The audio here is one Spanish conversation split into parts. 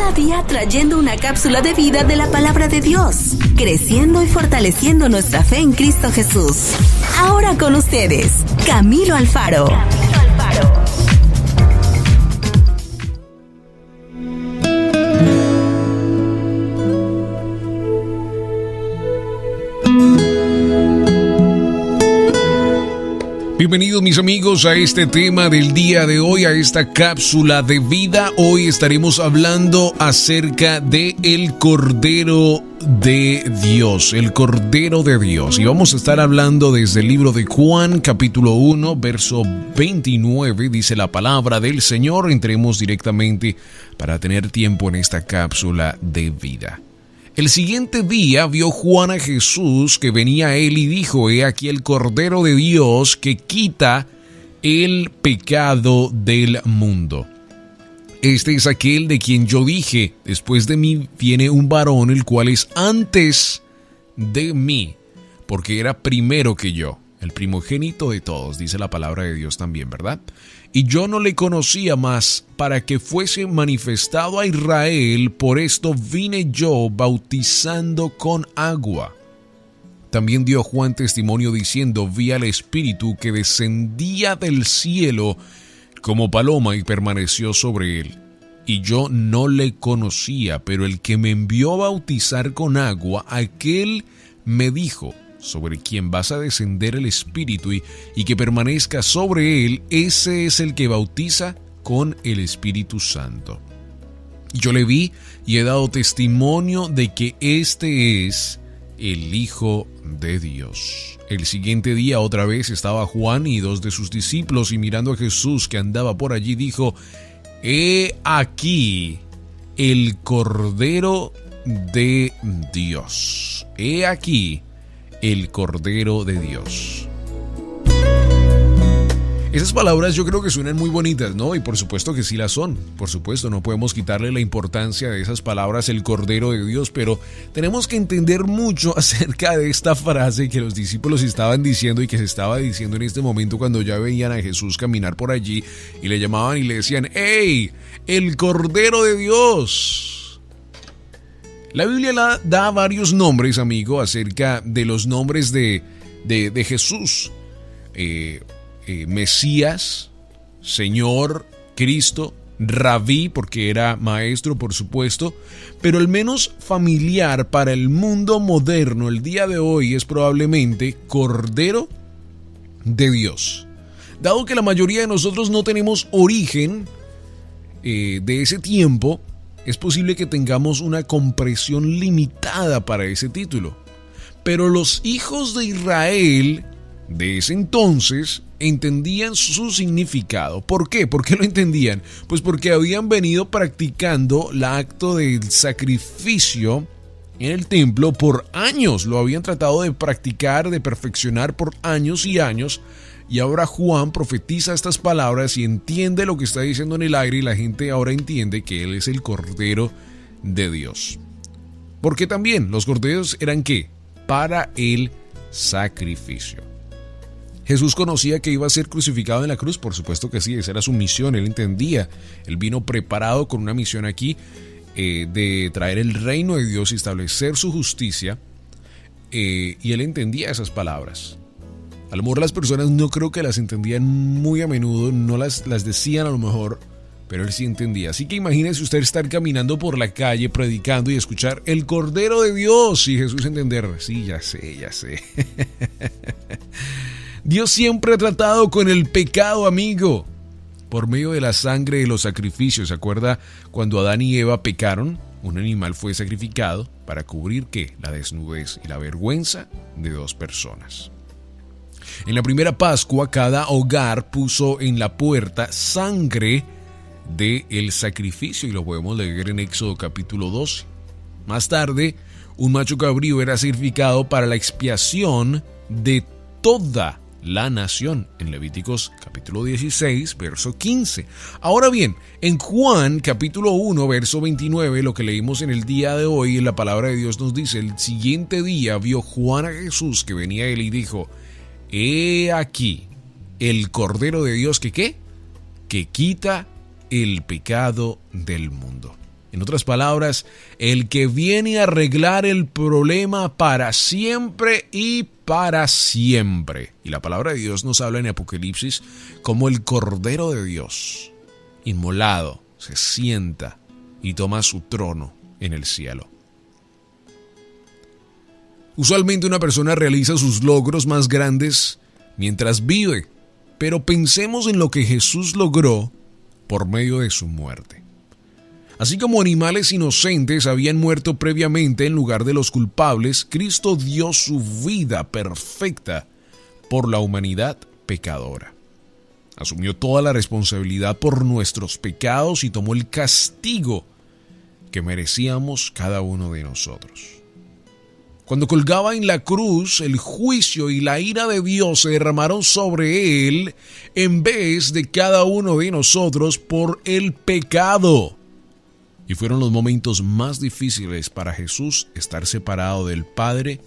Cada día trayendo una cápsula de vida de la palabra de Dios, creciendo y fortaleciendo nuestra fe en Cristo Jesús. Ahora con ustedes, Camilo Alfaro. Bienvenidos mis amigos a este tema del día de hoy, a esta cápsula de vida. Hoy estaremos hablando acerca de el Cordero de Dios, el Cordero de Dios. Y vamos a estar hablando desde el libro de Juan, capítulo 1, verso 29, dice la palabra del Señor. Entremos directamente para tener tiempo en esta cápsula de vida. El siguiente día vio Juan a Jesús que venía a él y dijo: He aquí el Cordero de Dios que quita el pecado del mundo. Este es aquel de quien yo dije: después de mí viene un varón, el cual es antes de mí, porque era primero que yo, el primogénito de todos, dice la palabra de Dios también, ¿verdad? Y yo no le conocía más, para que fuese manifestado a Israel, por esto vine yo bautizando con agua. También dio Juan testimonio diciendo: vi al Espíritu que descendía del cielo como paloma y permaneció sobre él. Y yo no le conocía, pero el que me envió a bautizar con agua, aquel me dijo: sobre quien vas a descender el Espíritu y que permanezca sobre él, ese es el que bautiza con el Espíritu Santo. Yo le vi y he dado testimonio de que este es el Hijo de Dios. El siguiente día otra vez estaba Juan y dos de sus discípulos, y mirando a Jesús que andaba por allí, dijo: He aquí el Cordero de Dios. He aquí el Cordero de Dios. Esas palabras yo creo que suenan muy bonitas, ¿no? Y por supuesto que sí las son. Por supuesto, no podemos quitarle la importancia de esas palabras, el Cordero de Dios, pero tenemos que entender mucho acerca de esta frase que los discípulos estaban diciendo y que se estaba diciendo en este momento cuando ya veían a Jesús caminar por allí y le llamaban y le decían: ¡Hey! ¡El Cordero de Dios! La Biblia da varios nombres, amigo, acerca de los nombres de Jesús. Mesías, Señor, Cristo, Rabí, porque era maestro, por supuesto. Pero el menos familiar para el mundo moderno el día de hoy es probablemente Cordero de Dios. Dado que la mayoría de nosotros no tenemos origen de ese tiempo, es posible que tengamos una comprensión limitada para ese título. Pero los hijos de Israel de ese entonces entendían su significado. ¿Por qué? ¿Por qué lo entendían? Pues porque habían venido practicando el acto del sacrificio en el templo por años. Lo habían tratado de practicar, de perfeccionar por años y años. Y ahora Juan profetiza estas palabras y entiende lo que está diciendo en el aire, y la gente ahora entiende que él es el Cordero de Dios. Porque también los corderos eran ¿qué? Para el sacrificio. Jesús conocía que iba a ser crucificado en la cruz, por supuesto que sí, esa era su misión, él entendía. Él vino preparado con una misión aquí de traer el reino de Dios y establecer su justicia, y él entendía esas palabras. A lo mejor las personas no creo que las entendían muy a menudo, no las decían a lo mejor, pero él sí entendía. Así que imagínese usted estar caminando por la calle predicando y escuchar el Cordero de Dios y Jesús entender: sí, ya sé. Dios siempre ha tratado con el pecado, amigo, por medio de la sangre de los sacrificios. ¿Se acuerda cuando Adán y Eva pecaron? Un animal fue sacrificado para cubrir ¿qué? La desnudez y la vergüenza de dos personas. En la primera Pascua, cada hogar puso en la puerta sangre del sacrificio, y lo podemos leer en Éxodo capítulo 12. Más tarde, un macho cabrío era sacrificado para la expiación de toda la nación, en Levíticos capítulo 16, verso 15. Ahora bien, en Juan capítulo 1, verso 29, lo que leímos en el día de hoy, en la palabra de Dios nos dice: el siguiente día vio Juan a Jesús que venía a él y dijo: He aquí el Cordero de Dios que ¿qué? Que quita el pecado del mundo. En otras palabras, el que viene a arreglar el problema para siempre y para siempre. Y la palabra de Dios nos habla en Apocalipsis como el Cordero de Dios, inmolado, se sienta y toma su trono en el cielo. Usualmente una persona realiza sus logros más grandes mientras vive, pero pensemos en lo que Jesús logró por medio de su muerte. Así como animales inocentes habían muerto previamente en lugar de los culpables, Cristo dio su vida perfecta por la humanidad pecadora. Asumió toda la responsabilidad por nuestros pecados y tomó el castigo que merecíamos cada uno de nosotros. Cuando colgaba en la cruz, el juicio y la ira de Dios se derramaron sobre él en vez de cada uno de nosotros por el pecado. Y fueron los momentos más difíciles para Jesús estar separado del Padre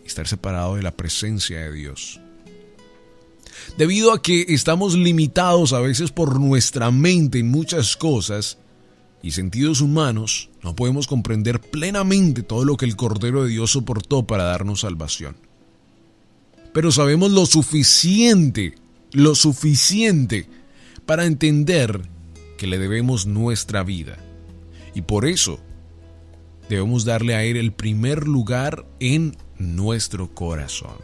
y estar separado de la presencia de Dios. Debido a que estamos limitados a veces por nuestra mente en muchas cosas y sentidos humanos, no podemos comprender plenamente todo lo que el Cordero de Dios soportó para darnos salvación. Pero sabemos lo suficiente para entender que le debemos nuestra vida. Y por eso debemos darle a Él el primer lugar en nuestro corazón.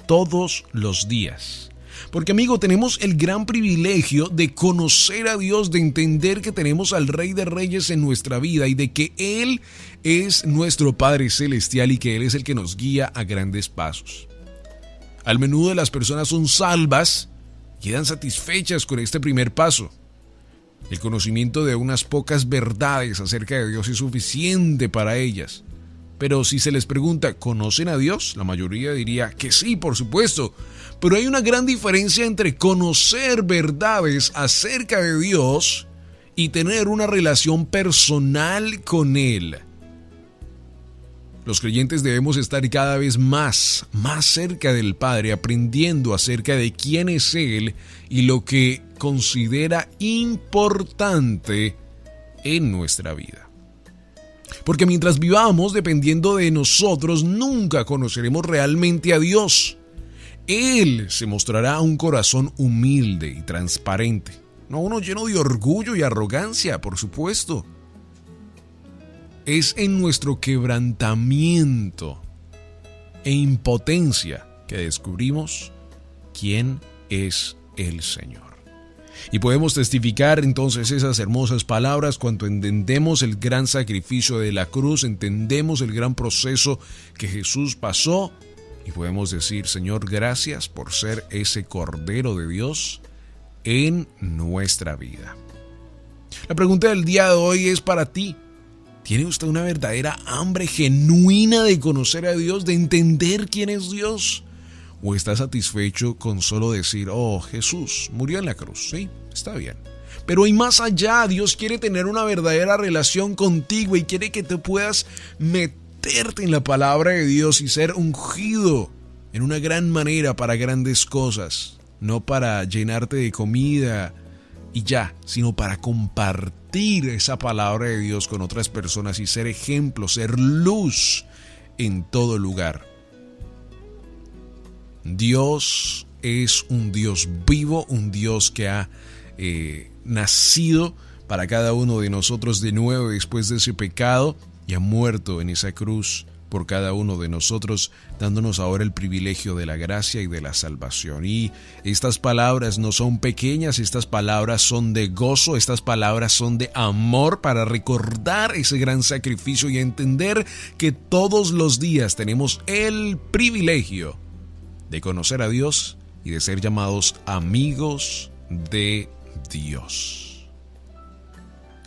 Todos los días. Porque, amigo, tenemos el gran privilegio de conocer a Dios, de entender que tenemos al Rey de Reyes en nuestra vida y de que Él es nuestro Padre Celestial y que Él es el que nos guía a grandes pasos. Al menudo las personas son salvas y quedan satisfechas con este primer paso. El conocimiento de unas pocas verdades acerca de Dios es suficiente para ellas. Pero si se les pregunta, ¿conocen a Dios? La mayoría diría que sí, por supuesto. Pero hay una gran diferencia entre conocer verdades acerca de Dios y tener una relación personal con Él. Los creyentes debemos estar cada vez más cerca del Padre, aprendiendo acerca de quién es Él y lo que considera importante en nuestra vida. Porque mientras vivamos dependiendo de nosotros, nunca conoceremos realmente a Dios. Él se mostrará un corazón humilde y transparente, no uno lleno de orgullo y arrogancia, por supuesto. Es en nuestro quebrantamiento e impotencia que descubrimos quién es el Señor. Y podemos testificar entonces esas hermosas palabras cuando entendemos el gran sacrificio de la cruz, entendemos el gran proceso que Jesús pasó y podemos decir, Señor, gracias por ser ese Cordero de Dios en nuestra vida. La pregunta del día de hoy es para ti. ¿Tiene usted una verdadera hambre genuina de conocer a Dios, de entender quién es Dios? ¿O está satisfecho con solo decir, oh, Jesús murió en la cruz? Sí, está bien. Pero hay más allá. Dios quiere tener una verdadera relación contigo y quiere que te puedas meterte en la palabra de Dios y ser ungido en una gran manera para grandes cosas. No para llenarte de comida y ya, sino para compartir esa palabra de Dios con otras personas y ser ejemplo, ser luz en todo lugar. Dios es un Dios vivo, un Dios que ha nacido para cada uno de nosotros de nuevo después de ese pecado y ha muerto en esa cruz por cada uno de nosotros, dándonos ahora el privilegio de la gracia y de la salvación. Y estas palabras no son pequeñas, estas palabras son de gozo, estas palabras son de amor para recordar ese gran sacrificio y entender que todos los días tenemos el privilegio de conocer a Dios y de ser llamados amigos de Dios.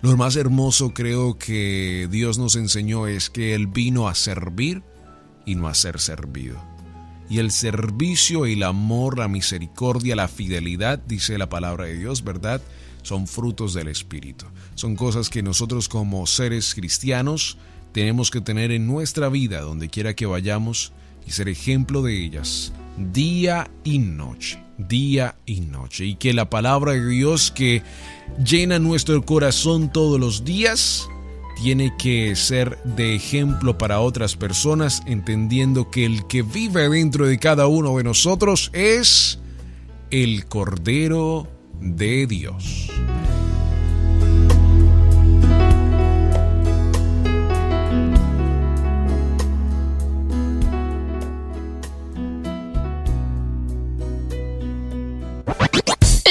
Lo más hermoso creo que Dios nos enseñó es que Él vino a servir y no a ser servido. Y el servicio, el amor, la misericordia, la fidelidad, dice la palabra de Dios, ¿verdad? Son frutos del Espíritu. Son cosas que nosotros como seres cristianos tenemos que tener en nuestra vida, donde quiera que vayamos, y ser ejemplo de ellas día y noche, día y noche. Y que la palabra de Dios que llena nuestro corazón todos los días tiene que ser de ejemplo para otras personas, entendiendo que el que vive dentro de cada uno de nosotros es el Cordero de Dios.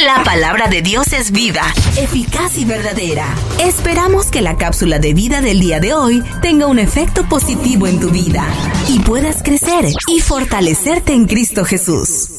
La palabra de Dios es viva, eficaz y verdadera. Esperamos que la cápsula de vida del día de hoy tenga un efecto positivo en tu vida y puedas crecer y fortalecerte en Cristo Jesús.